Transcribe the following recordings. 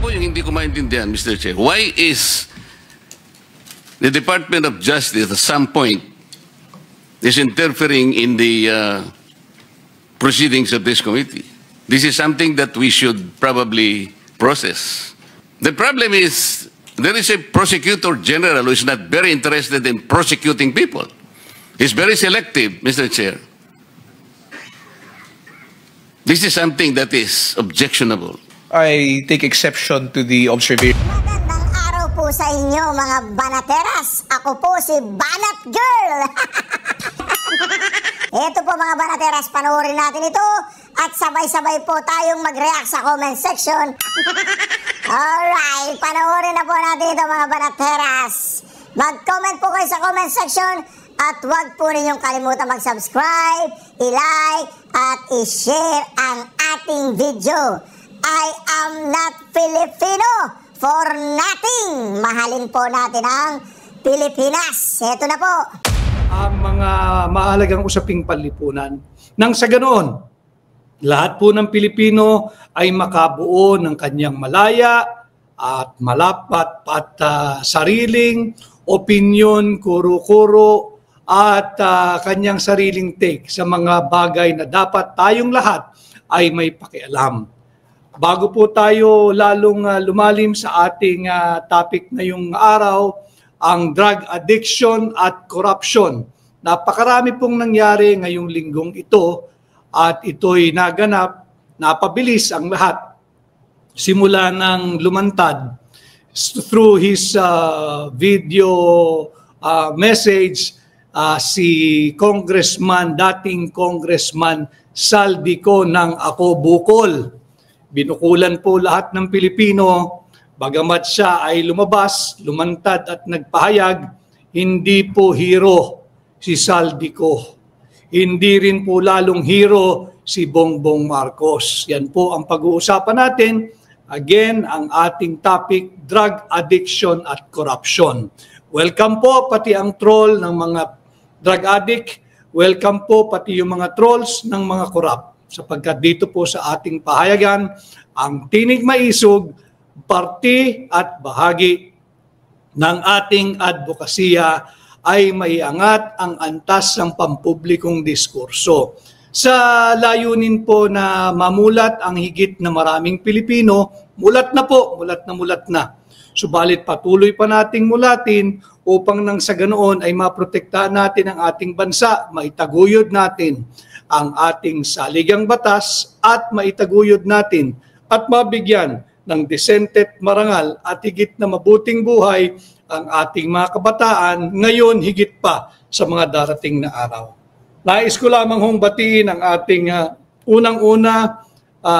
po yung hindi ko maintindihan, Mr. Chair. Why is the Department of Justice at some point is interfering in the proceedings of this committee? This is something that we should probably process. The problem is there is a prosecutor general who is not very interested in prosecuting people. He's very selective, Mr. Chair. This is something that is objectionable. I take exception to the observation. Magandang araw po sa inyo mga banateras. Ako po si Banat Girl. Ito po mga banateras, panoorin natin ito at sabay-sabay po tayong mag-react sa comment section. Alright, panoorin na po natin ito mga banateras. Mag-comment po kayo sa comment section at huwag po ninyong kalimutan mag-subscribe, i-like at i-share ang ating video. I am not Filipino for nothing. Mahalin po natin ang Pilipinas. Ito na po. Ang mga mahalagang usaping panlipunan. Nang sa ganoon, lahat po ng Pilipino ay makabuo ng kanyang malaya at malapat at sariling opinyon, kuro-kuro at kanyang sariling take sa mga bagay na dapat tayong lahat ay may pakialam. Bago po tayo lalong lumalim sa ating topic ngayong araw, ang drug addiction at corruption. Napakarami pong nangyari ngayong linggong ito at ito'y naganap, napabilis ang lahat. Simula ng lumantad through his video message, si dating Congressman Saldico ng Ako Bukol. Binukulan po lahat ng Pilipino, bagamat siya ay lumabas, lumantad at nagpahayag, hindi po hero si Saldico. Hindi rin po lalong hero si Bongbong Marcos. Yan po ang pag-uusapan natin. Again, ang ating topic, drug addiction at corruption. Welcome po pati ang troll ng mga drug addict. Welcome po pati yung mga trolls ng mga corrupt. Sapagkat dito po sa ating pahayagan, ang tinig maisog, parte at bahagi ng ating advokasya ay maiangat ang antas ng pampublikong diskurso. Sa layunin po na mamulat ang higit na maraming Pilipino, mulat na. Subalit patuloy pa nating mulatin upang nang sa ganoon ay maprotektahan natin ang ating bansa, maitaguyod natin ang ating saligang batas at maitaguyod natin at mabigyan ng desente, marangal at higit na mabuting buhay ang ating mga kabataan ngayon higit pa sa mga darating na araw. Nais ko lamang hong batiin ang ating unang-una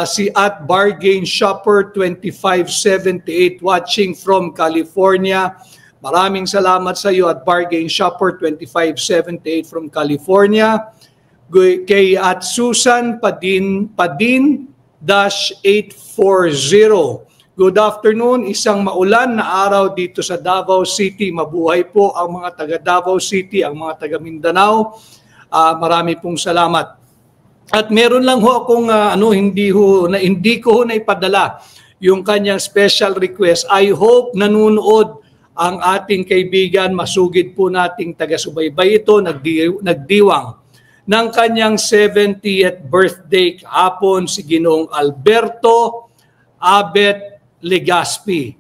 si @bargain shopper 2578 watching from California. Maraming salamat sa iyo @bargain shopper 2578 from California. Kay Susan Padin-840. Good afternoon, isang maulan na araw dito sa Davao City. Mabuhay po ang mga taga Davao City, ang mga taga Mindanao. Marami pong salamat. At meron lang ho akong hindi ko naipadala yung kanyang special request. I hope nanunood ang ating kaibigan, masugid po nating taga-subaybay ito, nagdiwang ng kanyang 70th birthday kahapon si Ginoong Alberto Abet Legaspi.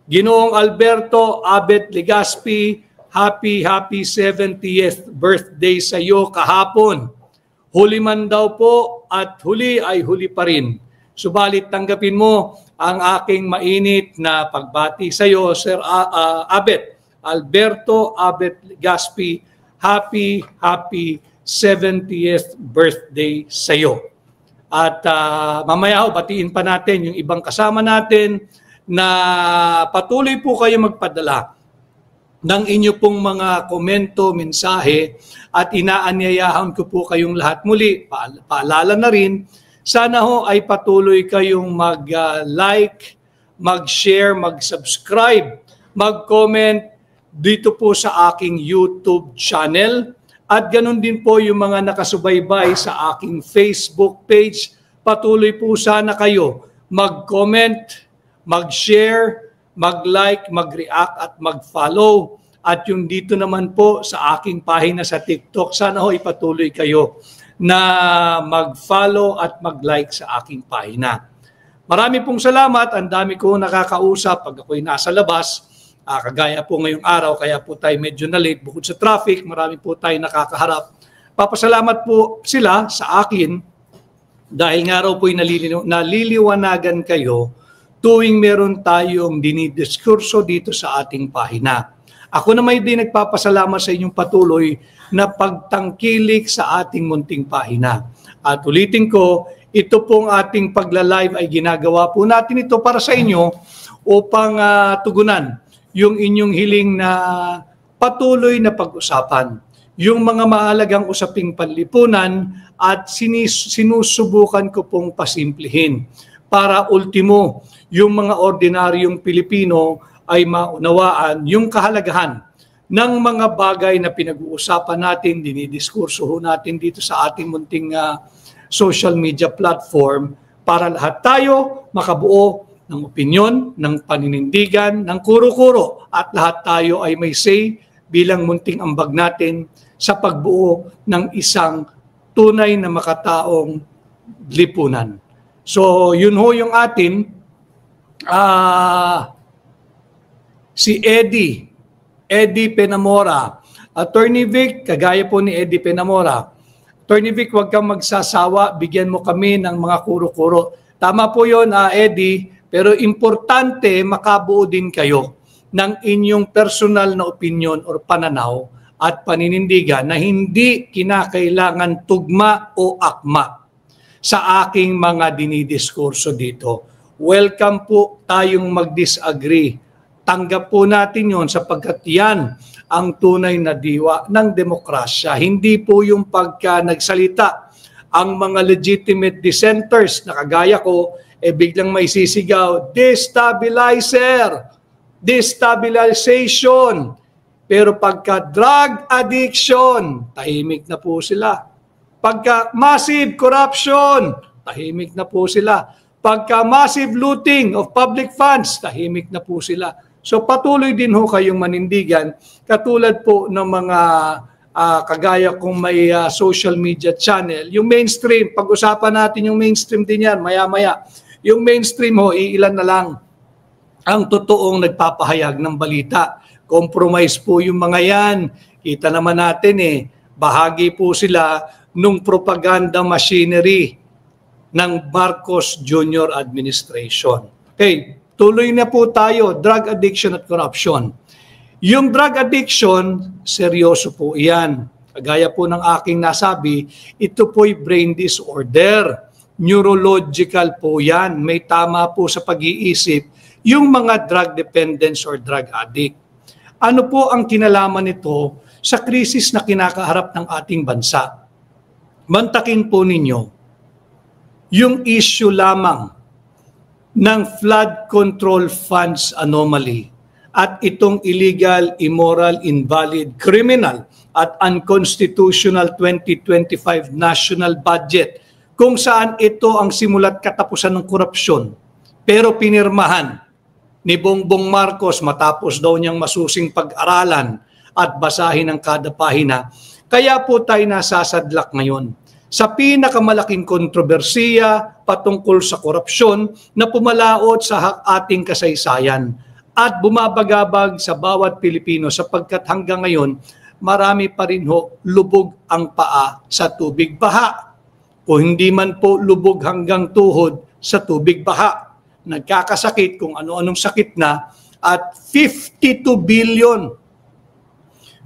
Ginoong Alberto Abet Legaspi, happy 70th birthday sa iyo kahapon. Huli man daw po at huli ay huli pa rin. Subalit tanggapin mo ang aking mainit na pagbati sa iyo, Sir Abet. Alberto Abet Legaspi, happy 70th birthday sa iyo. At mamaya batiin pa natin yung ibang kasama natin na patuloy po kayo magpadala ng inyo pong mga komento, mensahe at inaanyayahan ko po kayong lahat muli. Paalala na rin, sana ho ay patuloy kayong mag-like, mag-share, mag-subscribe, mag-comment dito po sa aking YouTube channel. At ganun din po yung mga nakasubaybay sa aking Facebook page. Patuloy po sana kayo mag-comment, mag-share, mag-like, mag-react at mag-follow. At yung dito naman po sa aking pahina sa TikTok, sana ho ipatuloy kayo na mag-follow at mag-like sa aking pahina. Marami pong salamat. Ang dami ko nakakausap pag ako'y nasa labas. Kagaya po ngayong araw, kaya po tayo medyo na late. Bukod sa traffic, marami po tayo nakakaharap. Papasalamat po sila sa akin dahil nga raw po'y naliliwanagan kayo tuwing meron tayong dinidiskurso dito sa ating pahina. Ako naman din nagpapasalamat sa inyong patuloy na pagtangkilik sa ating munting pahina. At ulitin ko, ito pong ating pagla-live ay ginagawa po natin ito para sa inyo upang tugunan yung inyong hiling na patuloy na pag-usapan. Yung mga mahalagang usaping panlipunan at sinusubukan ko pong pasimplihin para ultimo yung mga ordinaryong Pilipino ay maunawaan yung kahalagahan ng mga bagay na pinag-uusapan natin, dinidiskurso natin dito sa ating munting social media platform para lahat tayo makabuo ng opinyon, ng paninindigan, ng kuro-kuro at lahat tayo ay may say bilang munting ambag natin sa pagbuo ng isang tunay na makataong lipunan. So yun ho yung atin. Si Eddie Penamora. Attorney Vic, kagaya po ni Eddie Penamora. Attorney Vic, huwag kang magsasawa, bigyan mo kami ng mga kuro-kuro. Tama po yun, Eddie, pero importante makabuo din kayo ng inyong personal na opinion or pananaw at paninindigan na hindi kinakailangan tugma o akma sa aking mga dinidiskurso dito. Welcome po tayong mag-disagree. Tanggap po natin yon sapagkat yan ang tunay na diwa ng demokrasya. Hindi po yung pagka nagsalita ang mga legitimate dissenters na kagaya ko, biglang may sisigaw, destabilizer, destabilization. Pero pagka drug addiction, tahimik na po sila. Pagka massive corruption, tahimik na po sila. Pagka massive looting of public funds, tahimik na po sila. So patuloy din ho kayong manindigan, katulad po ng mga kagaya kung may social media channel. Yung mainstream, pag-usapan natin yung mainstream din yan, maya-maya. Yung mainstream ho, iilan na lang ang totoong nagpapahayag ng balita. Compromise po yung mga yan. Kita naman natin bahagi po sila nung propaganda machinery ng Marcos Jr. administration. Okay, tuloy na po tayo, drug addiction at corruption. Yung drug addiction, seryoso po iyan. Kagaya po ng aking nasabi, ito po'y brain disorder. Neurological po yan. May tama po sa pag-iisip yung mga drug dependents or drug addict. Ano po ang kinalaman nito sa krisis na kinakaharap ng ating bansa? Mantakin po ninyo yung issue lamang ng flood control funds anomaly at itong illegal, immoral, invalid, criminal at unconstitutional 2025 national budget kung saan ito ang simulat katapusan ng korupsyon. Pero pinirmahan ni Bongbong Marcos matapos daw niyang masusing pag-aralan at basahin ang kada pahina. Kaya po tayo nasasadlak ngayon sa pinakamalaking kontrobersiya patungkol sa korupsyon na pumalaot sa ating kasaysayan at bumabagabag sa bawat Pilipino sapagkat hanggang ngayon marami pa rin ho lubog ang paa sa tubig baha o hindi man po lubog hanggang tuhod sa tubig baha. Nagkakasakit kung ano-anong sakit na at 52 billion.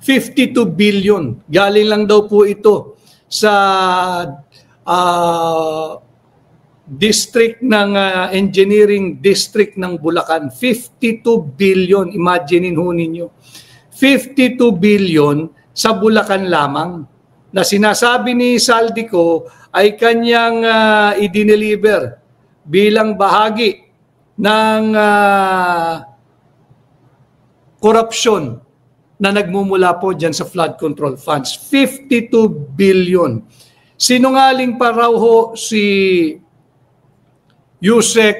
52 billion. Galing lang daw po ito sa district ng engineering district ng Bulacan. 52 billion. Imaginein ho ninyo. 52 billion sa Bulacan lamang na sinasabi ni Saldico ay kanyang i-deliver bilang bahagi ng korupsyon na nagmumula po dyan sa flood control funds. 52 billion. Sinungaling pa raw ho si Yusek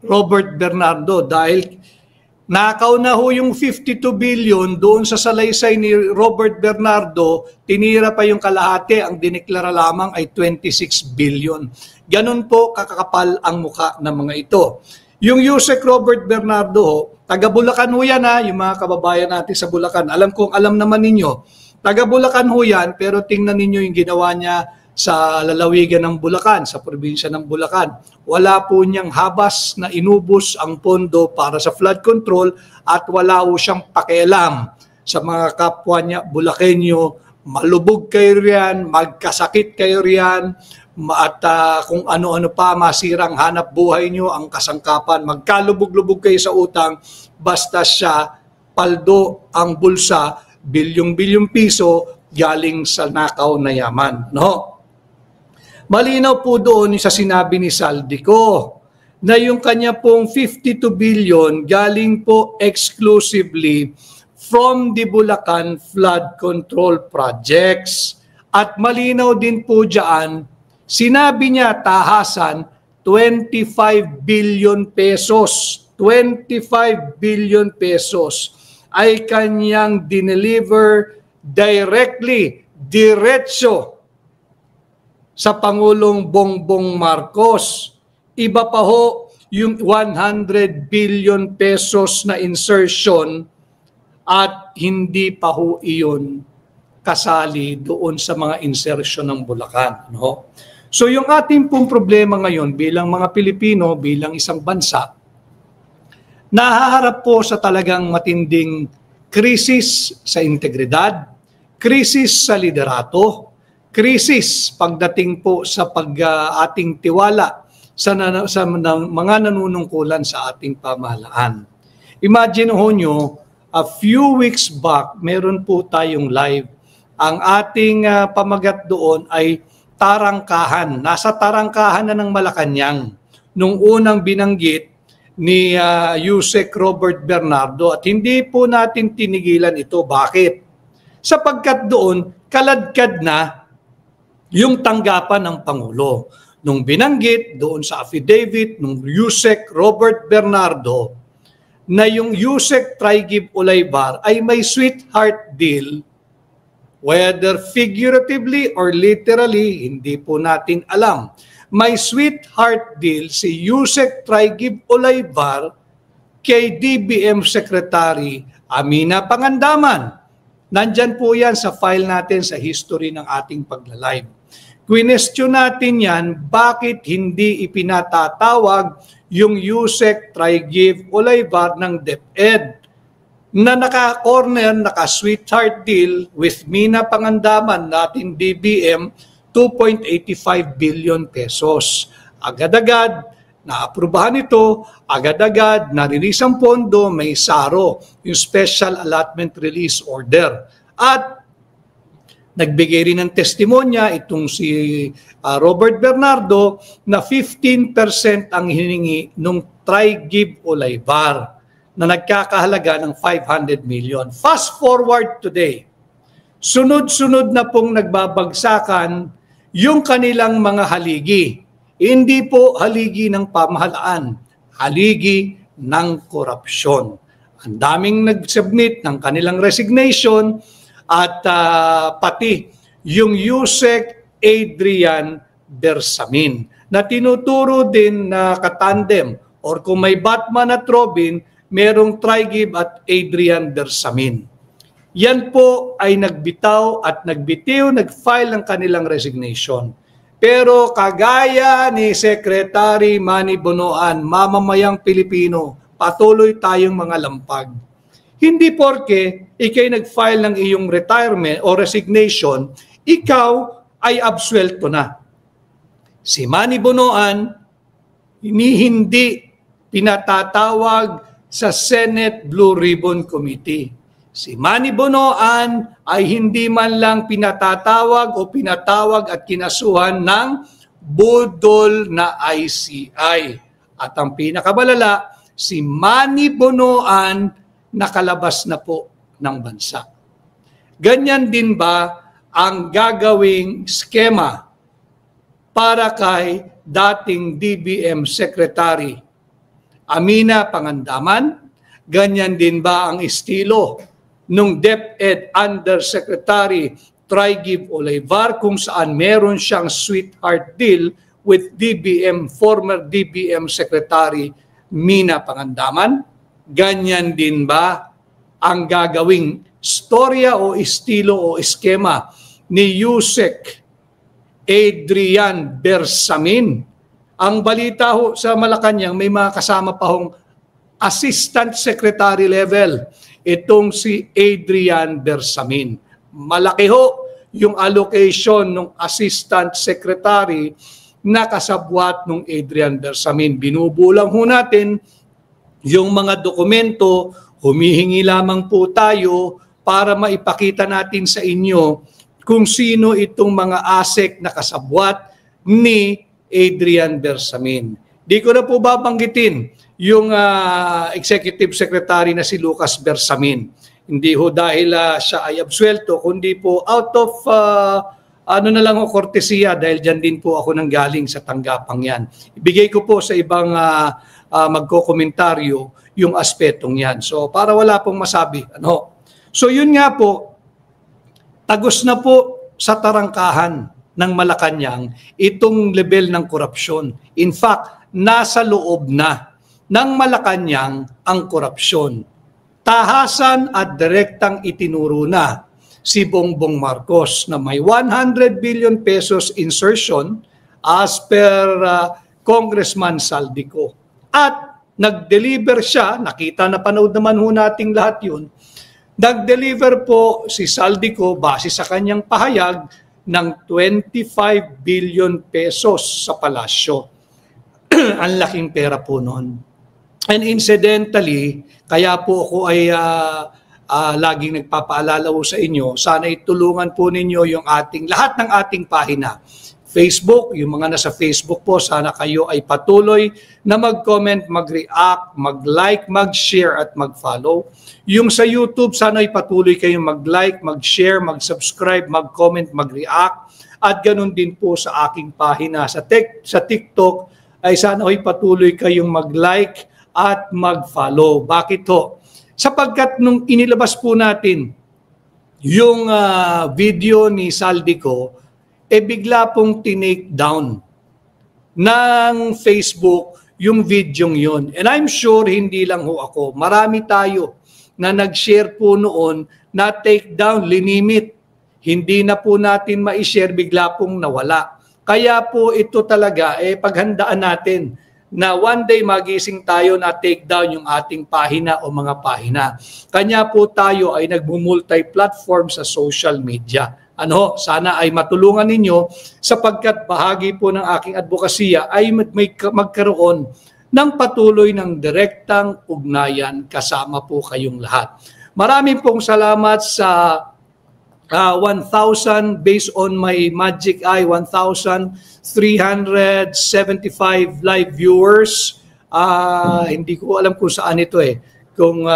Robert Bernardo dahil nakaw na ho yung 52 billion doon sa salaysay ni Robert Bernardo, tinira pa yung kalahati, ang dineklara lamang ay 26 billion. Ganun po kakakapal ang muka ng mga ito. Yung Yusek Robert Bernardo ho, taga Bulacan ho yan ha, yung mga kababayan natin sa Bulacan. Alam kong alam naman ninyo, taga Bulacan ho yan, pero tingnan ninyo yung ginawa niya sa lalawigan ng Bulacan, sa probinsya ng Bulacan. Wala po niyang habas na inubos ang pondo para sa flood control at wala po siyang pakialam sa mga kapwa niya Bulakenyo. Malubog kayo riyan, magkasakit kayo riyan, at kung ano-ano pa, masirang hanap buhay niyo, ang kasangkapan, magkalubog-lubog kayo sa utang, basta siya, paldo ang bulsa, bilyong-bilyong piso, galing sa nakaw na yaman. No? Malinaw po doon sa sinabi ni Saldico na yung kanya pong 52 billion galing po exclusively from the Bulacan Flood Control Projects. At malinaw din po dyan, sinabi niya tahasan 25 billion pesos. 25 billion pesos ay kanyang dineliver directly, diretso sa Pangulong Bongbong Marcos. Iba pa ho yung 100 billion pesos na insertion at hindi pa ho iyon kasali doon sa mga insertion ng Bulacan. No? So yung ating pong problema ngayon bilang mga Pilipino, bilang isang bansa, nahaharap po sa talagang matinding krisis sa integridad, krisis sa liderato, krisis pagdating po sa ating tiwala sa mga nanunungkulan sa ating pamahalaan. Imagine ho nyo, a few weeks back, meron po tayong live. Ang ating pamagat doon ay tarangkahan. Nasa tarangkahan na ng Malacanang nung unang binanggit ni Yusek Robert Bernardo at hindi po natin tinigilan ito. Bakit? Sapagkat doon, kaladkad na yung tanggapan ng Pangulo. Nung binanggit doon sa affidavit ng Yusek Robert Bernardo na yung Yusek Trigib Olaybar ay may sweetheart deal, whether figuratively or literally, hindi po natin alam. May sweetheart deal si Yusek Trigib Olaybar kay DBM Secretary Amina Pangandaman. Nandyan po yan sa file natin sa history ng ating pagla-live. Question natin yan, bakit hindi ipinatatawag yung Yusek Trigib Olaybar ng DepEd na naka-corner, naka-sweetheart deal with Mina Pangandaman natin DBM 2.85 billion pesos. Agad-agad, naaprubahan ito, agad-agad, narilis ang pondo, may SARO, yung Special Allotment Release Order. At nagbigay rin ng testimonya itong si Robert Bernardo na 15% ang hiningi nung Trigib Olaybar na nagkakahalaga ng 500 million. Fast forward today, sunod-sunod na pong nagbabagsakan yung kanilang mga haligi. Hindi po haligi ng pamahalaan, haligi ng korupsyon. Ang daming nag-submit ng kanilang resignation at pati yung Yusek Adrian Bersamin na tinuturo din na katandem or kung may Batman at Robin, merong Trigib at Adrian Bersamin. Yan po ay nagbitaw at nagbitiw, nag-file ng kanilang resignation. Pero kagaya ni Secretary Manny Bonoan, mamamayang Pilipino, patuloy tayong mga lampag. Hindi porke ikay nag-file ng iyong retirement o resignation, ikaw ay absuelto na. Si Manny Bonoan, hindi pinatatawag sa Senate Blue Ribbon Committee. Si Manny Bonoan ay hindi man lang pinatatawag o pinatawag at kinasuhan ng budol na ICI. At ang pinakabalala, si Manny Bonoan nakalabas na po ng bansa. Ganyan din ba ang gagawing skema para kay dating DBM Secretary Amina Pangandaman? Ganyan din ba ang estilo nung DepEd Undersecretary Trygive Olivar kung saan meron siyang sweetheart deal with former DBM Secretary Mina Pangandaman? Ganyan din ba ang gagawing storya o estilo o eskema ni Yusek Adrian Bersamin? Ang balita ho sa Malacanang, may mga kasama pa hong Assistant Secretary level, itong si Adrian Bersamin. Malaki ho yung allocation ng Assistant Secretary na kasabwat ng Adrian Bersamin. Binubulang ho natin yung mga dokumento, humihingi lamang po tayo para maipakita natin sa inyo kung sino itong mga ASEC na kasabwat ni Adrian Bersamin. Di ko na po babanggitin yung Executive Secretary na si Lucas Bersamin. Hindi ho dahil siya ay absuelto, kundi po out of kortesiya dahil dyan din po ako nanggaling sa tanggapang yan. Ibigay ko po sa ibang magkokomentaryo yung aspetong yan. So para wala pong masabi. So yun nga po, tagos na po sa tarangkahan ng Malacanang itong level ng korupsyon. In fact, nasa loob na ng Malacanang ang korupsyon. Tahasan at direktang itinuro na si Bongbong Marcos na may 100 billion pesos insertion as per Congressman Saldico. At nag-deliver siya, nakita na panood naman ho nating lahat yun, nag-deliver po si Saldico base sa kanyang pahayag ng 25 billion pesos sa palasyo. Ang laking pera po noon. And incidentally, kaya po ako ay laging nagpapaalala po sa inyo, sana itulungan po ninyo yung lahat ng ating pahina. Facebook, yung mga nasa Facebook po, sana kayo ay patuloy na mag-comment, mag-react, mag-like, mag-share at mag-follow. Yung sa YouTube, sana ay patuloy kayong mag-like, mag-share, mag-subscribe, mag-comment, mag-react. At ganun din po sa aking pahina sa TikTok, ay sana ay patuloy kayong mag-like at mag-follow. Bakit ho? Sapagkat nung inilabas po natin yung video ni Saldico, bigla pong tinake down ng Facebook yung video yun. And I'm sure hindi lang ho ako. Marami tayo na nag-share po noon na take down, linimit. Hindi na po natin ma-share, bigla pong nawala. Kaya po ito talaga, paghandaan natin na one day magising tayo na take down yung ating pahina o mga pahina. Kanya po tayo ay nagmumulti-platform sa social media. Sana ay matulungan ninyo sapagkat bahagi po ng aking advokasya ay magkaroon ng patuloy ng direktang ugnayan kasama po kayong lahat. Maraming pong salamat sa 1,000 based on my magic eye, 1,375 live viewers. Hindi ko alam kung saan ito kung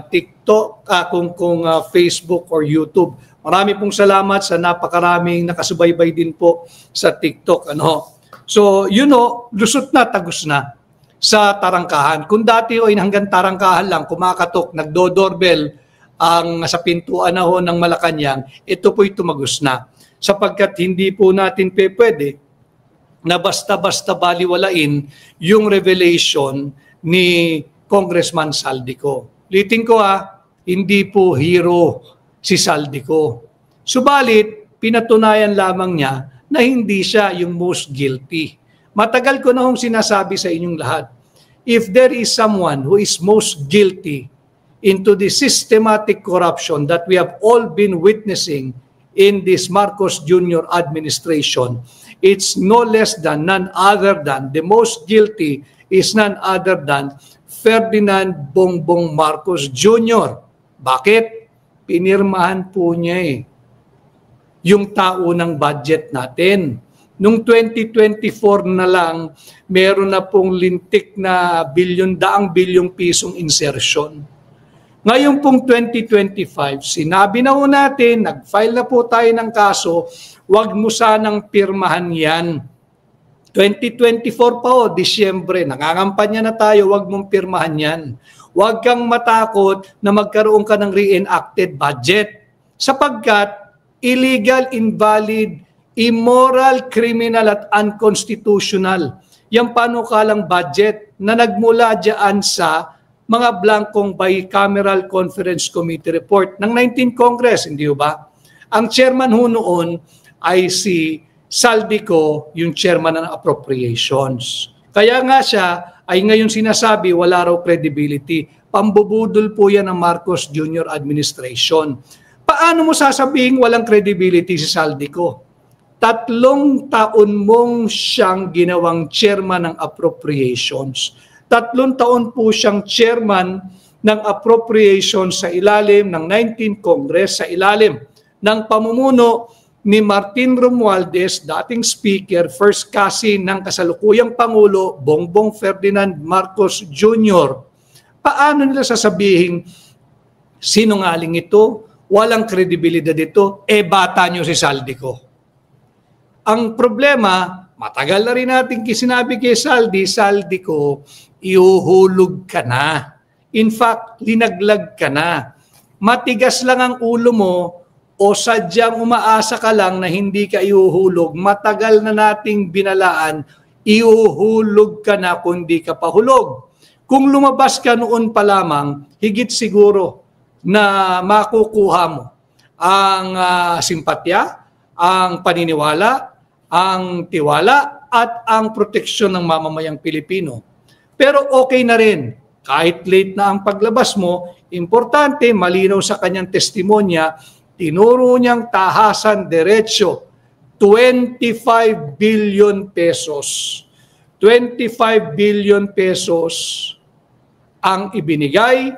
TikTok, kung Facebook or YouTube. Marami pong salamat sa napakaraming nakasubaybay din po sa TikTok. So, lusot na, tagos na sa tarangkahan. Kung dati ay hanggang tarangkahan lang, kumakatok, nagdo-doorbell ang sa pintuan na ho ng Malacanang, ito po'y tumagos na. Sapagkat hindi po natin pwede na basta-basta baliwalain yung revelation ni Congressman Saldico. Litin ko hindi po hero si Saldico. Subalit, pinatunayan lamang niya na hindi siya yung most guilty. Matagal ko na hong sinasabi sa inyong lahat, if there is someone who is most guilty into the systematic corruption that we have all been witnessing in this Marcos Jr. administration, it's no less than, none other than, the most guilty is none other than Ferdinand Bongbong Marcos Jr. Bakit? Pinirmahan po niya yung tao ng budget natin. Noong 2024 na lang, meron na pong lintik na daang bilyong pisong insertion. Ngayon pong 2025, sinabi na po natin, nag-file na po tayo ng kaso, wag mo sanang pirmahan yan. 2024 pa Disyembre, nangangampanya na tayo, wag mong pirmahan yan. Huwag kang matakot na magkaroon ka ng reenacted budget sapagkat illegal, invalid, immoral, criminal at unconstitutional yung panukalang budget na nagmula dyan sa mga blankong bicameral conference committee report ng 19th Congress, hindi ba? Ang chairman ho noon ay si Saldico, yung chairman ng appropriations. Kaya nga siya ay ngayon sinasabi wala raw credibility. Pambubudol po yan ng Marcos Jr. administration. Paano mo sasabihin walang credibility si Saldico? 3 taon mong siyang ginawang chairman ng appropriations. 3 taon po siyang chairman ng appropriations sa ilalim ng 19th Congress, sa ilalim ng pamumuno ni Martin Romualdez, dating speaker, first cousin ng kasalukuyang Pangulo, Bongbong Ferdinand Marcos Jr. Paano nila sasabihin, sinungaling ito, walang kredibilidad ito, bata nyo si Saldico. Ang problema, matagal na rin natin sinabi kay Saldico, ihuhulog ka na. In fact, linaglag ka na. Matigas lang ang ulo mo, o sadyang umaasa ka lang na hindi ka ihuhulog, matagal na nating binalaan, ihuhulog ka na kundi ka pahulog. Kung lumabas ka noon pa lamang, higit siguro na makukuha mo ang simpatya, ang paniniwala, ang tiwala, at ang proteksyon ng mamamayang Pilipino. Pero okay na rin, kahit late na ang paglabas mo, importante, malinaw sa kanyang testimonya, tinuro niyang tahasan diretsyo, 25 billion pesos. 25 billion pesos ang ibinigay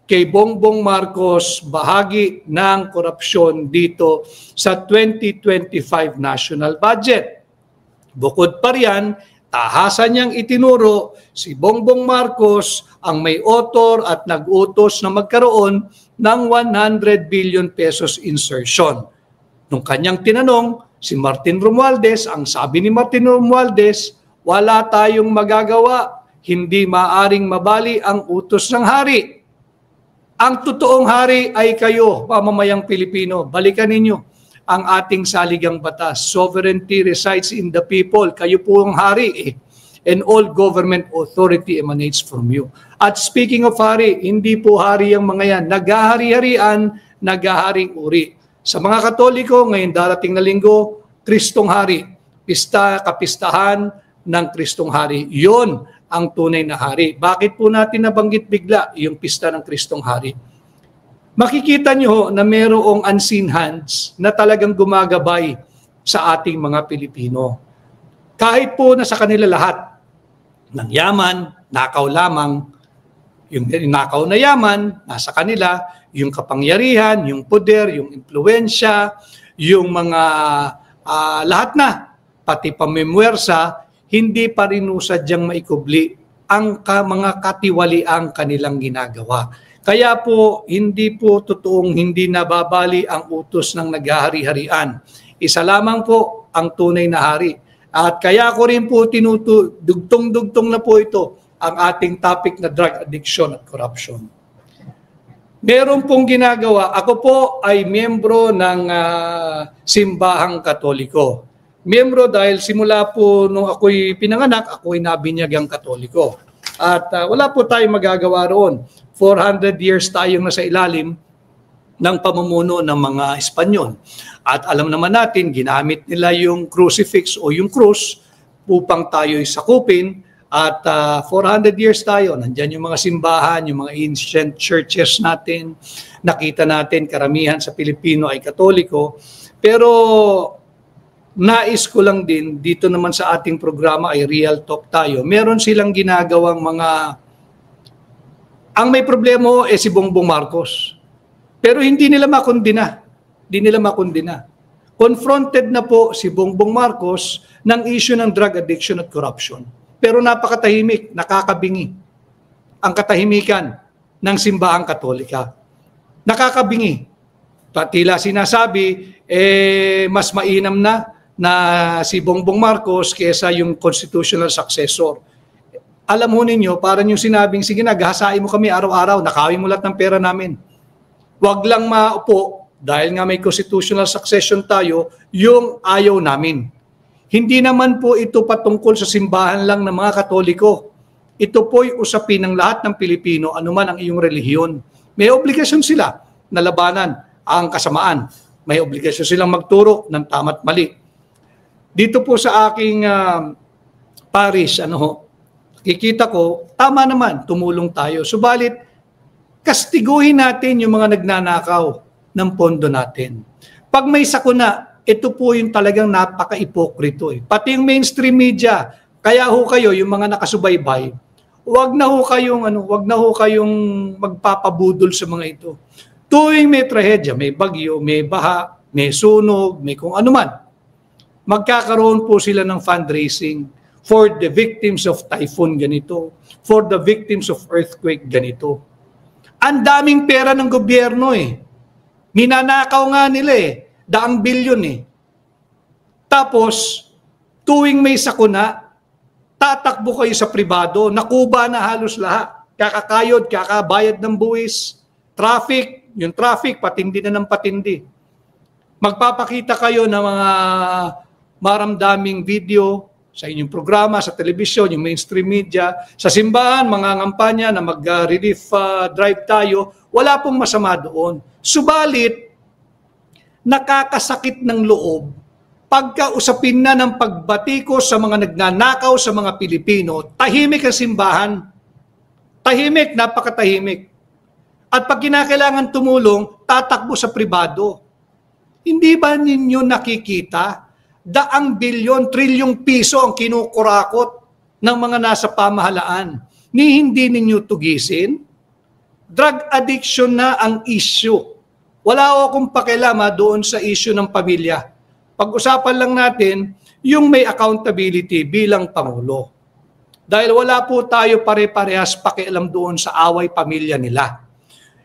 kay Bongbong Marcos bahagi ng korupsyon dito sa 2025 national budget. Bukod pa riyan, tahasan niyang itinuro si Bongbong Marcos ang may author at nag-utos na magkaroon ng 100 billion pesos insertion. Nung kanyang tinanong, si Martin Romualdez, ang sabi ni Martin Romualdez, wala tayong magagawa, hindi maaring mabali ang utos ng hari. Ang totoong hari ay kayo, pamamayang Pilipino. Balikan ninyo ang ating saligang batas. Sovereignty resides in the people. Kayo po ang hari and all government authority emanates from you. At speaking of hari, hindi po hari ang mga yan. Naghahari-harian, naghaharing uri. Sa mga Katoliko, ngayon darating na linggo, Kristong Hari. Pista, kapistahan ng Kristong Hari. Yon ang tunay na hari. Bakit po natin nabanggit bigla yung pista ng Kristong Hari? Makikita nyo na mayroong unseen hands na talagang gumagabay sa ating mga Pilipino. Kahit po na sa kanila lahat, ng yaman, nakaw lamang, yung nakaw na yaman, nasa kanila, yung kapangyarihan, yung poder, yung impluensya, yung mga lahat na, pati pamimwersa, hindi pa rin sadyang maikubli ang mga katiwaliang kanilang ginagawa. Kaya po, hindi po totoong hindi nababali ang utos ng naghahari-harian. Isa lamang po ang tunay na hari. At kaya ko rin po dugtong-dugtong na po ito ang ating topic na drug addiction at corruption. Meron pong ginagawa. Ako po ay miyembro ng Simbahang Katoliko. Miyembro dahil simula po nung ako'y pinanganak, ako'y nabinyagang Katoliko. At wala po tayong magagawa roon. 400 years tayong nasa ilalim ng pamumuno ng mga Espanyol. At alam naman natin, ginamit nila yung crucifix o yung krus upang tayo'y sakupin. At 400 years tayo, nandyan yung mga simbahan, yung mga ancient churches natin. Nakita natin, karamihan sa Pilipino ay Katoliko. Pero nais ko lang din, dito naman sa ating programa ay Real Talk tayo. Meron silang ginagawang mga... Ang may problema si Bongbong Marcos. Pero hindi nila makondina. Hindi nila makondina. Confronted na po si Bongbong Marcos ng issue ng drug addiction at corruption. Pero napakatahimik, nakakabingi ang katahimikan ng Simbahang Katolika. Nakakabingi. Tila sinasabi, mas mainam na na si Bongbong Marcos kesa yung constitutional successor. Alam mo ninyo, parang yung sinabing, sige na, gahasain mo kami araw-araw, nakawin mo lahat ng pera namin. Huwag lang maupo, dahil nga may constitutional succession tayo, yung ayaw namin. Hindi naman po ito patungkol sa simbahan lang ng mga Katoliko. Ito po'y usapin ng lahat ng Pilipino, anuman ang iyong relihiyon. May obligasyon sila na labanan ang kasamaan. May obligasyon silang magturo ng tama't mali. Dito po sa aking parish, kikita ko, tama naman, tumulong tayo. Subalit, kastiguhin natin yung mga nagnanakaw ng pondo natin. Pag may sakuna, ito po yung talagang napaka-ipokrito. Pati yung mainstream media, kaya ho kayo, yung mga nakasubaybay, wag na ho kayong magpapabudol sa mga ito. Tuwing may trahedya, may bagyo, may baha, may sunog, may kung ano man, magkakaroon po sila ng fundraising for the victims of typhoon ganito, for the victims of earthquake ganito. Ang daming pera ng gobyerno Ninanakaw nga nila daang bilyon Tapos, tuwing may sakuna, tatakbo kayo sa pribado, nakuba na halos lahat. Kakakayod, kakabayad ng buwis, traffic, yung traffic, patindi na ng patindi. Magpapakita kayo ng mga maramdaming video sa inyong programa, sa telebisyon, yung mainstream media, sa simbahan, mga ngampanya na mag-relief drive tayo, wala pong masama doon. Subalit, nakakasakit ng loob pagka usapin na ng pagbatikos sa mga nagnanakaw sa mga Pilipino, tahimik ang simbahan. Tahimik, napakatahimik. At pag kinakailangan tumulong, tatakbo sa pribado. Hindi ba ninyo nakikita? Daang bilyon, trilyong piso ang kinukurakot ng mga nasa pamahalaan. Ni hindi ninyo tugisin? Drug addiction na ang issue. Wala akong pakilama doon sa issue ng pamilya. Pag-usapan lang natin yung may accountability bilang Pangulo. Dahil wala po tayo pare-parehas pakialam doon sa away pamilya nila.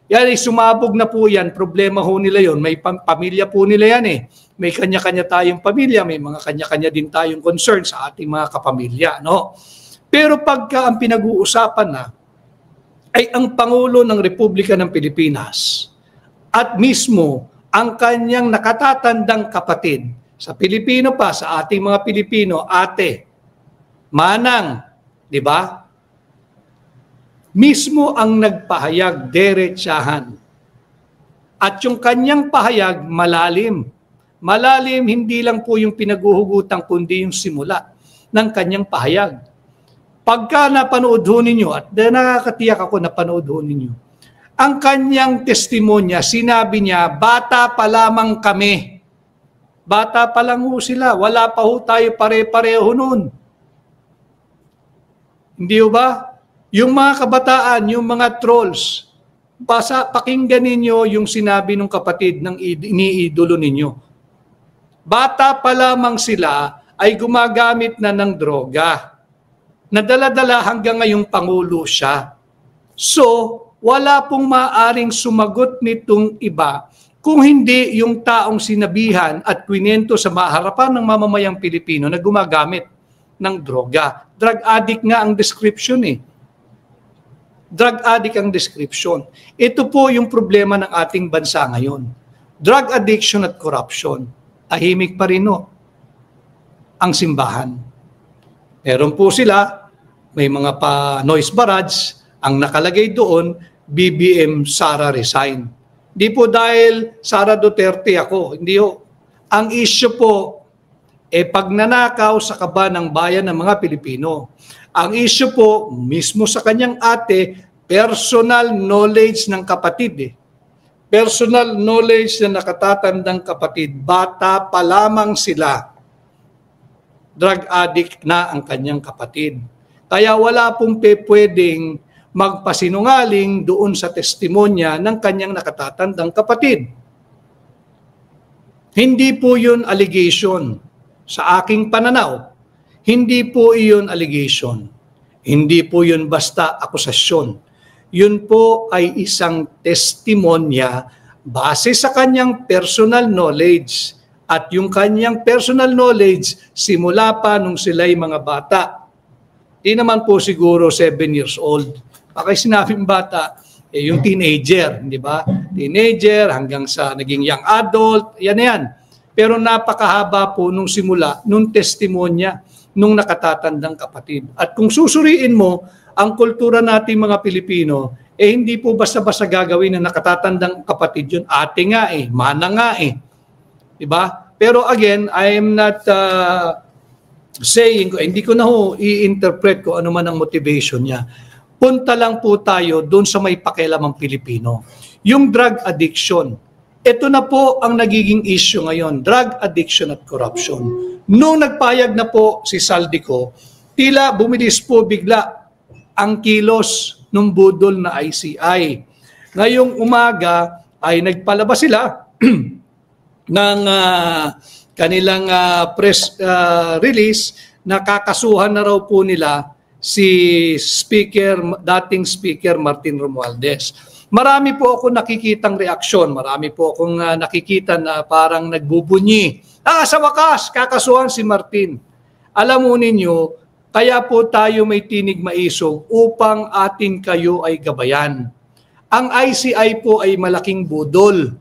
Yan sumabog na po yan, problema ho nila yon. May pamilya po nila yan May kanya-kanya tayong pamilya, may mga kanya-kanya din tayong concern sa ating mga kapamilya. Pero pagka ang pinag-uusapan na ay ang Pangulo ng Republika ng Pilipinas at mismo ang kanyang nakatatandang kapatid sa Pilipino pa, sa ating mga Pilipino, ate, manang, di ba? Mismo ang nagpahayag, derechahan. At yung kanyang pahayag, malalim. Malalim, hindi lang po yung pinaguhugutan, kundi yung simula ng kanyang pahayag. Pagka napanood ho ninyo, at nakakatiyak ako napanood ho ninyo, ang kanyang testimonya, sinabi niya, bata pa lamang kami. Bata pa lang ho sila. Wala pa ho tayo pare-pareho noon. Hindi ho ba? Yung mga kabataan, yung mga trolls, pakinggan ninyo yung sinabi ng kapatid ng iniidolo ninyo. Bata pa lamang sila ay gumagamit na ng droga. Nadala-dala hanggang ngayong Pangulo siya. So, wala pong maaring sumagot nitong iba kung hindi yung taong sinabihan at kwinento sa harapan ng mamamayang Pilipino na gumagamit ng droga. Drug addict nga ang description Drug addict ang description. Ito po yung problema ng ating bansa ngayon. Drug addiction at corruption. Tahimik pa rin ang simbahan. Meron po sila, may mga noise barrage, ang nakalagay doon, BBM Sara resign. Hindi po dahil Sara Duterte ako. Hindi ho. Ang issue po, pagnanakaw sa kaba ng bayan ng mga Pilipino. Ang issue po, mismo sa kanyang ate, personal knowledge ng kapatid. Personal knowledge na nakatatandang kapatid. Bata pa lamang sila. Drug addict na ang kanyang kapatid. Kaya wala pong pwedeng magpasinungaling doon sa testimonya ng kanyang nakatatandang kapatid. Hindi po yun allegation sa aking pananaw. Hindi po iyon allegation. Hindi po yun basta akusasyon. Yun po ay isang testimonya base sa kanyang personal knowledge at yung kanyang personal knowledge simula pa nung sila'y mga bata. Di naman po siguro 7 years old. Baka sinabing bata, yung teenager, di ba? Teenager hanggang sa naging young adult, yan. Pero napakahaba po nung simula, nung testimonya, nung nakatatandang kapatid. At kung susuriin mo, ang kultura nating mga Pilipino, hindi po basta-basta gagawin na nakatatandang kapatid yun. Ate nga mana nga Diba? Pero again, I am not saying, hindi ko na i-interpret ko ano man ang motivation niya. Punta lang po tayo doon sa may pakialamang Pilipino. Yung drug addiction. Ito na po ang nagiging issue ngayon, drug addiction at corruption. Noong nagpayag na po si Saldico, tila bumilis po bigla ang kilos ng budol na ICI. Ngayong umaga ay nagpalabas sila ng kanilang press release na kakasuhan na raw po nila si dating Speaker Martin Romualdez. Marami po ako nakikitang reaksyon, marami po akong nakikita na parang nagbubunyi. Sa wakas, kakasuhan si Martin. Alam mo ninyo, kaya po tayo may tinig maisog upang atin kayo ay gabayan. Ang ICI po ay malaking budol.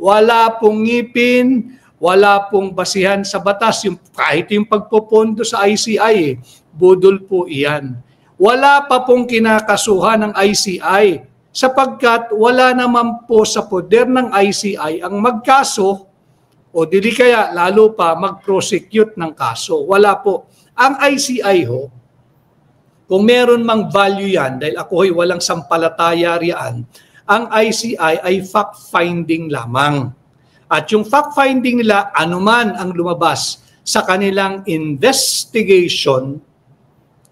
Wala pong ngipin, wala pong basihan sa batas. Kahit yung pagpopondo sa ICI, budol po iyan. Wala pa pong kinakasuhan ng ICI sapagkat wala naman po sa poder ng ICI ang magkaso o dili kaya lalo pa mag-prosecute ng kaso. Wala po. Ang ICI kung meron mang value yan, dahil ako ay walang sampalataya riyan, ang ICI ay fact-finding lamang. At yung fact-finding nila, anuman ang lumabas sa kanilang investigation,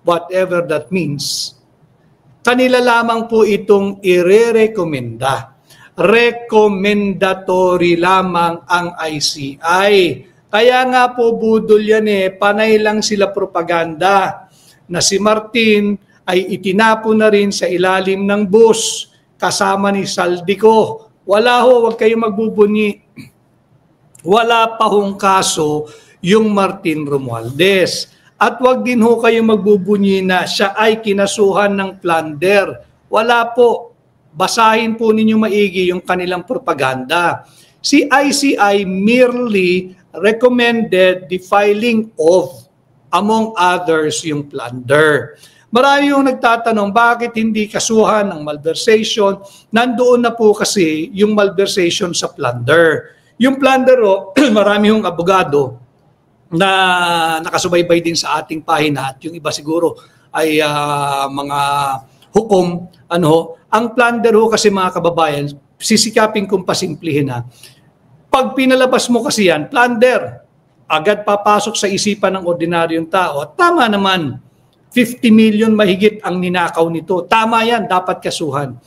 whatever that means, kanila lamang po itong ire-recommenda. Recommendatory lamang ang ICI. Kaya nga po budol yan panay lang sila propaganda na si Martin ay itinapon na rin sa ilalim ng bus kasama ni Saldico. Wala wag kayong magbubunyi. Wala pa hong kaso yung Martin Romualdez. At wag din kayong magbubunyi na siya ay kinasuhan ng plunder. Wala po. Basahin po ninyo maigi yung kanilang propaganda. Si ICI merely recommended the filing of, among others, yung plunder. Marami yung nagtatanong, bakit hindi kasuhan ng malversation? Nandoon na po kasi yung malversation sa plunder. Yung plunder, marami yung abogado na nakasubaybay din sa ating pahina at yung iba siguro ay mga hukom. Ang plunder kasi mga kababayan, sisikapin kong pasimplihin Pag pinalabas mo kasi yan, plunder, agad papasok sa isipan ng ordinaryong tao. At tama naman, 50 million mahigit ang ninakaw nito. Tama yan, dapat kasuhan.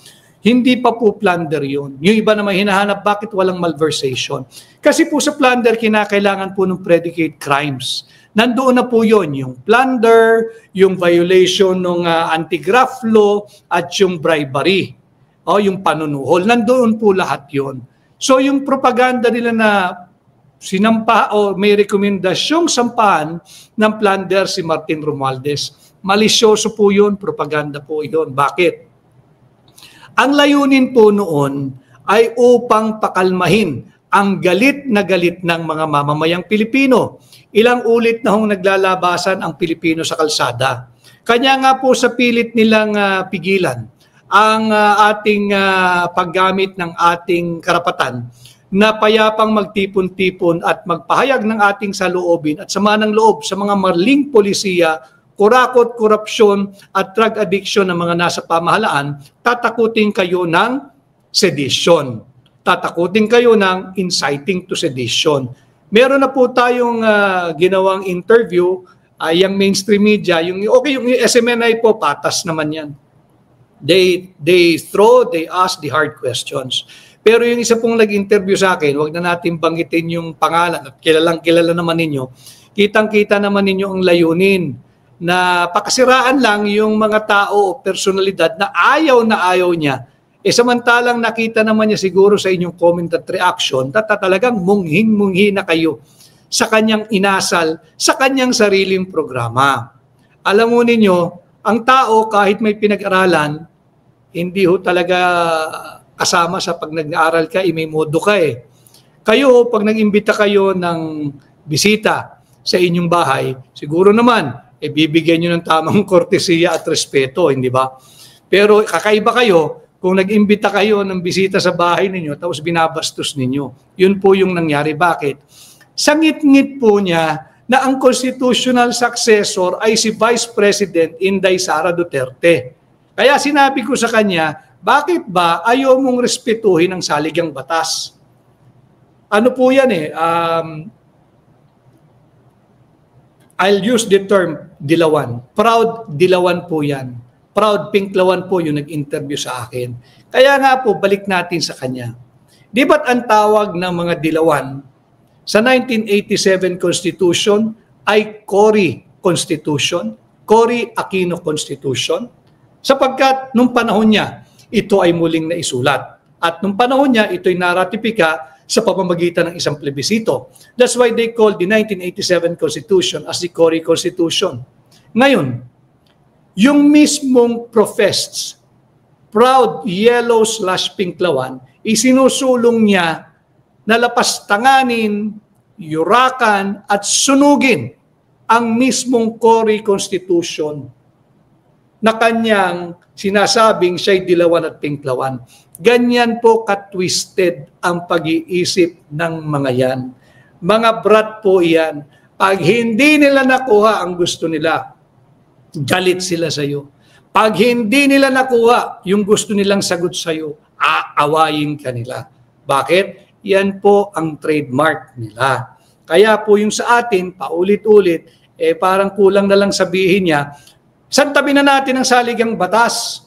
Hindi pa po plunder yun. Yung iba naman hinahanap, bakit walang malversation? Kasi po sa plunder, kinakailangan po ng predicate crimes. Nandoon na po yun, yung plunder, yung violation ng anti-graft law, at yung bribery, o yung panunuhol. Nandoon po lahat yun. So yung propaganda nila na sinampa o may rekomendasyong sampahan ng plunder si Martin Romualdez, malisyoso po yun, propaganda po yun. Bakit? Ang layunin po noon ay upang pakalmahin ang galit na galit ng mga mamamayang Pilipino. Ilang ulit na naglalabasan ang Pilipino sa kalsada. Kanya nga po sa pilit nilang pigilan ang ating paggamit ng ating karapatan na payapang magtipon-tipon at magpahayag ng ating saloobin at sama ng loob sa mga maling polisiya, kurakot, korupsyon at drug addiction ng mga nasa pamahalaan, tatakutin kayo ng sedition. Tatakutin kayo ng inciting to sedition. Meron na po tayong ginawang interview, yung mainstream media, yung SMNI po, patas naman yan. They ask the hard questions. Pero yung isa pong nag-interview sa akin, wag na natin banggitin yung pangalan at kilala naman ninyo, kitang-kita naman ninyo ang layunin na pakasiraan lang yung mga tao o personalidad na ayaw niya Samantalang nakita naman niya siguro sa inyong comment at reaction, talagang munghing-munghi na kayo sa kanyang inasal, sa kanyang sariling programa. Alam mo ninyo, ang tao kahit may pinag-aralan, hindi ho talaga kasama sa pag nag-aaral ka, may modo ka eh. Kayo, pag nag-imbita kayo ng bisita sa inyong bahay, siguro naman, bibigyan nyo ng tamang kortesiya at respeto, hindi ba? Pero kakaiba kayo, kung nag-imbita kayo ng bisita sa bahay ninyo, tapos binabastos ninyo. Yun po yung nangyari. Bakit? Sangit-ngit po niya na ang constitutional successor ay si Vice President Inday Sara Duterte. Kaya sinabi ko sa kanya, bakit ba ayaw mong respetuhin ang saligang batas? Ano po yan eh? I'll use the term dilawan. Proud dilawan po yan. Proud pinklawan po yung nag-interview sa akin. Kaya nga po, balik natin sa kanya. Di ba't ang tawag ng mga dilawan sa 1987 Constitution ay Cory Constitution, Cory Aquino Constitution, sapagkat nung panahon niya, ito ay muling naisulat. At nung panahon niya, ito ay naratipika sa pamamagitan ng isang plebisito. That's why they called the 1987 Constitution as the Cory Constitution. Ngayon, yung mismong professed, proud yellow/pinklawan, isinusulong niya na lapastanganin, yurakan at sunugin ang mismong Cory Constitution na kanyang sinasabing siya'y dilawan at pinklawan. Ganyan po katwisted ang pag-iisip ng mga yan. Mga brat po yan. Pag hindi nila nakuha ang gusto nila, galit sila sa iyo. Pag hindi nila nakuha yung gusto nilang sagot sa iyo, aawayin ka nila. Bakit? Yan po ang trademark nila. Kaya po yung sa atin, paulit-ulit, parang kulang na lang sabihin niya, santabi na natin ang saligang batas.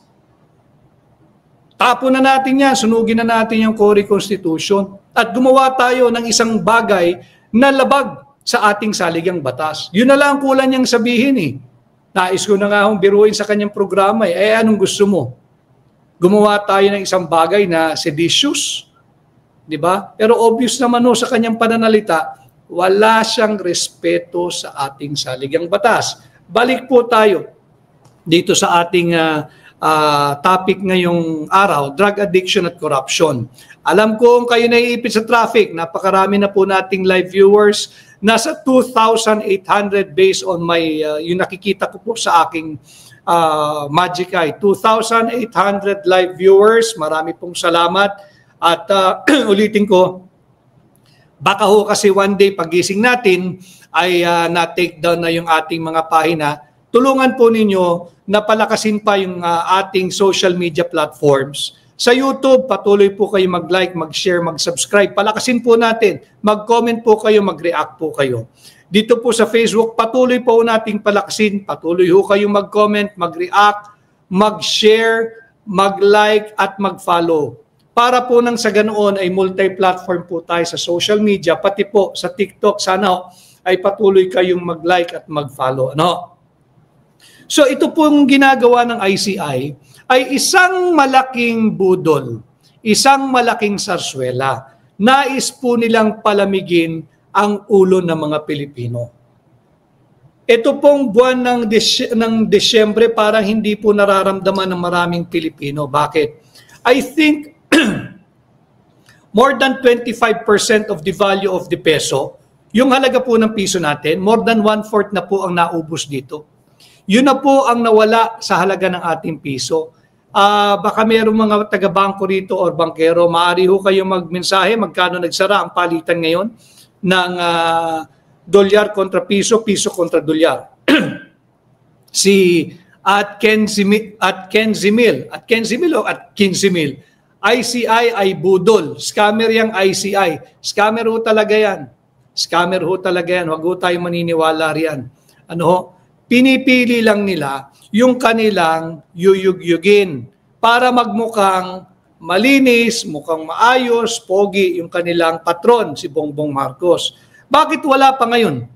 Tapo na natin yan, sunugin na natin yung Cory Constitution at gumawa tayo ng isang bagay na labag sa ating saligang batas. Yun na lang ang kulang niyang sabihin eh. Nais ko na nga akong biruin sa kanyang programa eh. Anong gusto mo? Gumawa tayo ng isang bagay na seditious, di ba? Pero obvious naman no, sa kanyang pananalita, wala siyang respeto sa ating saligang batas. Balik po tayo dito sa ating topic ngayong araw, drug addiction at corruption. Alam ko kung kayo naiipit sa traffic, napakarami na po nating live viewers, nasa 2,800 based on my, yung nakikita ko po sa aking Magic Eye. 2,800 live viewers, marami pong salamat. At ulitin ko, baka ho kasi one day pagising natin ay na-take down na yung ating mga pahina. Tulungan po ninyo na palakasin pa yung ating social media platforms. Sa YouTube, patuloy po kayo mag-like, mag-share, mag-subscribe. Palakasin po natin. Mag-comment po kayo, mag-react po kayo. Dito po sa Facebook, patuloy po nating palakasin. Patuloy po kayo mag-comment, mag-react, mag-share, mag-like at mag-follow. Para po nang sa ganoon ay multi-platform po tayo sa social media, pati po sa TikTok. Sana ay patuloy kayong mag-like at mag-follow. Ano? So ito pong ginagawa ng ICI ay isang malaking budol, isang malaking sarswela. Nais po nilang palamigin ang ulo ng mga Pilipino. Ito pong buwan ng Desyembre parang hindi po nararamdaman ng maraming Pilipino. Bakit? I think more than 25% of the value of the peso, yung halaga po ng piso natin, more than 1/4 na po ang naubos dito. Yun na po ang nawala sa halaga ng ating piso. Baka mayroong mga taga-bangko rito or bankero, maaari ho kayo magmensahe, magkano nagsara ang palitan ngayon ng dolyar kontra piso, piso kontra dolyar. Si at Kenzimil, ICI ay budol. Scammer yung ICI. Scammer ho talaga yan. Scammer ho talaga yan. Huwag ho tayo maniniwala riyan. Ano ho? Pinipili lang nila yung kanilang yuyugyugin para magmukhang malinis, mukhang maayos, pogi yung kanilang patron, si Bongbong Marcos. Bakit wala pa ngayon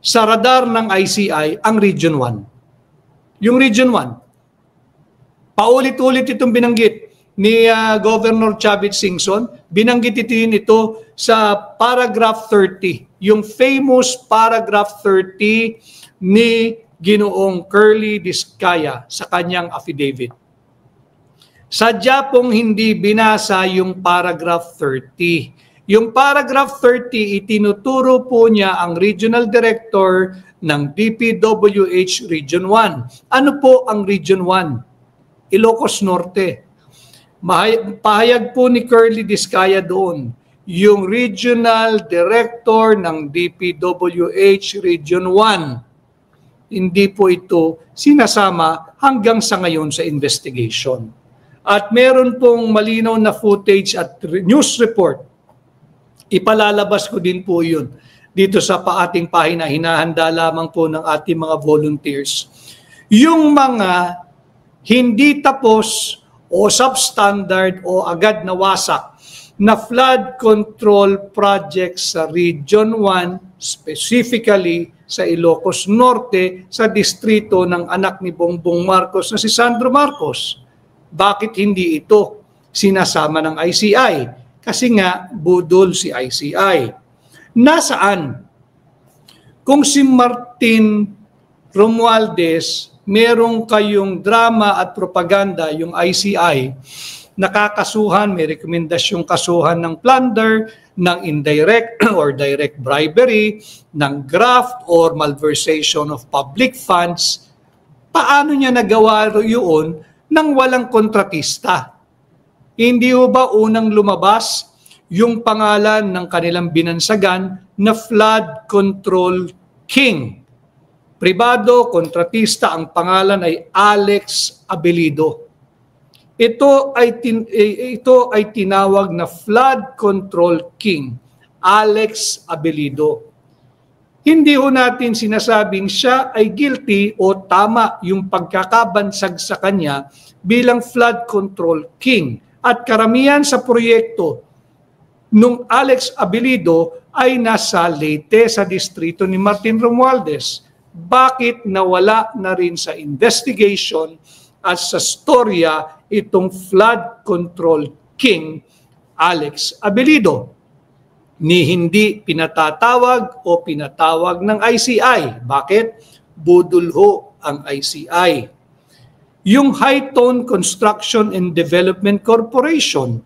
sa radar ng ICI ang Region 1? Yung Region 1, paulit-ulit itong binanggit. ni Governor Chavit Singson. Binanggit ito sa paragraph 30, yung famous paragraph 30 ni Ginoong Curly Discaya sa kanyang affidavit. Sadya pong hindi binasa yung paragraph 30. Yung paragraph 30, itinuturo po niya ang Regional Director ng DPWH Region 1. Ano po ang Region 1? Ilocos Norte. Pahayag po ni Curly Discaya doon, yung Regional Director ng DPWH Region 1. Hindi po ito sinasama hanggang sa ngayon sa investigation. At meron pong malinaw na footage at news report. Ipalalabas ko din po yun dito sa ating pahina. Hinahanda lamang po ng ating mga volunteers. Yung mga hindi tapos o substandard o agad nawasak na flood control projects sa Region 1, specifically sa Ilocos Norte, sa distrito ng anak ni Bongbong Marcos na si Sandro Marcos. Bakit hindi ito sinasama ng ICI? Kasi nga, budol si ICI. Nasaan? Kung si Martin Romualdez, merong kayong drama at propaganda, yung ICI, nakakasuhan, may rekomendasyong kasuhan ng plunder, ng indirect or direct bribery, ng graft or malversation of public funds. Paano niya nagawa yun nang walang kontratista? Hindi ho ba unang lumabas yung pangalan ng kanilang binansagan na flood control king? Pribado, kontratista, ang pangalan ay Alex Abelido. Ito ay tinawag na flood control king, Alex Abelido. Hindi ho natin sinasabing siya ay guilty o tama yung pagkakabansag sa kanya bilang flood control king. At karamihan sa proyekto nung Alex Abelido ay nasa Leyte sa distrito ni Martin Romualdez. Bakit nawala na rin sa investigation at sa storya itong flood control king Alex Abelido? Ni hindi pinatatawag o pinatawag ng ICI. Bakit? Budol ho ang ICI. Yung Hightone Construction and Development Corporation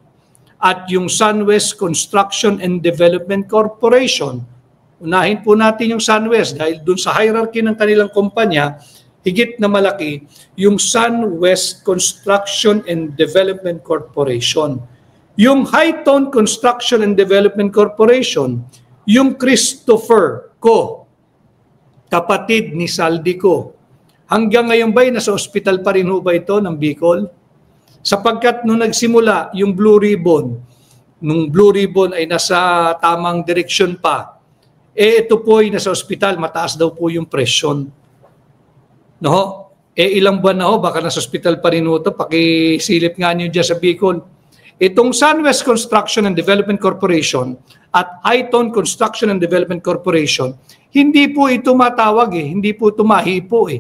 at yung SunWest Construction and Development Corporation. Unahin po natin yung SunWest dahil dun sa hierarchy ng kanilang kumpanya, higit na malaki yung SunWest Construction and Development Corporation. Yung Hightone Construction and Development Corporation, yung Christopher Co, kapatid ni Saldi Co. Hanggang ngayon ba'y nasa ospital pa rin ho ba ito ng Bicol? Sapagkat nung nagsimula yung Blue Ribbon, nung Blue Ribbon ay nasa tamang direksyon pa, ito po ay nasa ospital, mataas daw po yung presyon. No? Ilang buwan na ho, baka nasa ospital pa rin ho ito, pakisilip nga niyo dyan sa Bicol. Itong SunWest Construction and Development Corporation at Hightone Construction and Development Corporation, hindi po ito matawag hindi po ito mahipo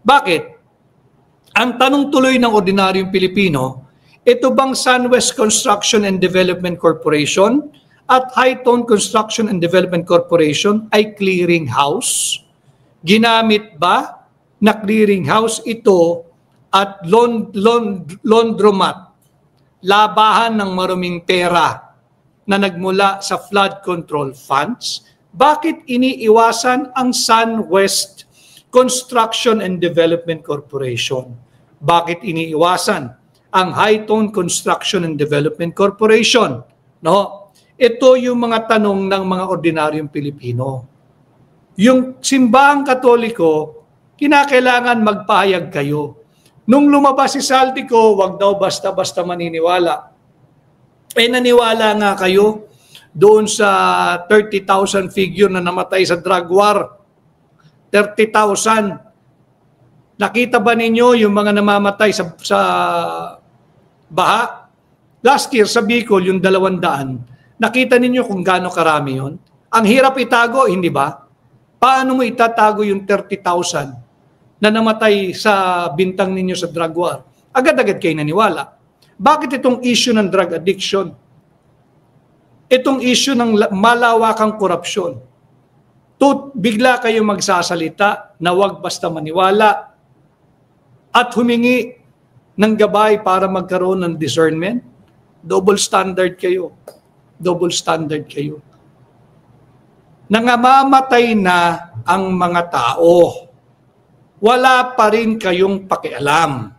Bakit? Ang tanong tuloy ng ordinaryong Pilipino, ito bang SunWest Construction and Development Corporation at Hightone Construction and Development Corporation ay clearing house? Ginamit ba na clearing house ito at laundromat? Labahan ng maruming pera na nagmula sa flood control funds? Bakit iniiwasan ang SunWest Construction and Development Corporation? Bakit iniiwasan ang Hightone Construction and Development Corporation? No? Ito yung mga tanong ng mga ordinaryong Pilipino. Yung simbahang Katoliko, kinakailangan magpahayag kayo. Nung lumabas si Saldico, wag daw basta-basta maniniwala. Naniwala nga kayo doon sa 30,000 figure na namatay sa drug war. 30,000. Nakita ba ninyo yung mga namamatay sa baha? Last year sa Bicol, yung 200. Nakita ninyo kung gaano karami yun? Ang hirap itago, hindi ba? Paano mo itatago yung 30,000 na namatay sa bintang ninyo sa drug war? Agad-agad kayo naniwala. Bakit itong issue ng drug addiction? Itong issue ng malawakang korupsyon. Bigla kayo magsasalita na huwag basta maniwala at humingi ng gabay para magkaroon ng discernment. Double standard kayo. Double standard kayo. Nangamamatay na ang mga tao. Wala pa rin kayong pakialam.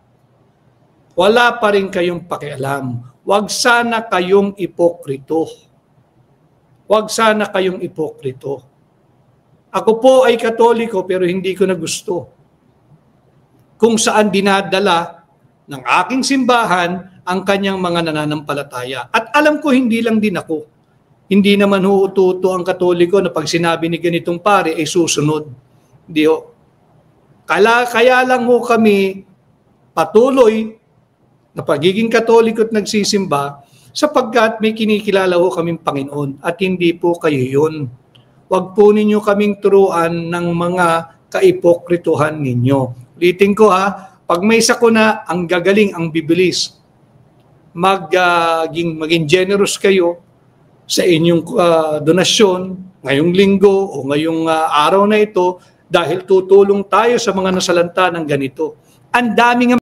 Wala pa rin kayong pakialam. Huwag sana kayong ipokrito. Huwag sana kayong ipokrito. Ako po ay Katoliko pero hindi ko na gusto kung saan dinadala ng aking simbahan ang kanyang mga nananampalataya. At alam ko hindi lang din ako. Hindi naman huututo ang Katoliko na pag sinabi ni ganitong pare ay susunod. Hindi ho. Kaya lang ho kami patuloy na pagiging Katoliko at nagsisimba sapagkat may kinikilala ho kaming Panginoon at hindi po kayo yun. Huwag po ninyo kaming turuan ng mga kaipokrituhan ninyo. Ulitin ko ha, pag may sakuna, ang gagaling, ang bibilis. Maging generous kayo sa inyong donasyon ngayong linggo o ngayong araw na ito dahil tutulong tayo sa mga nasalanta ng ganito. Ang daming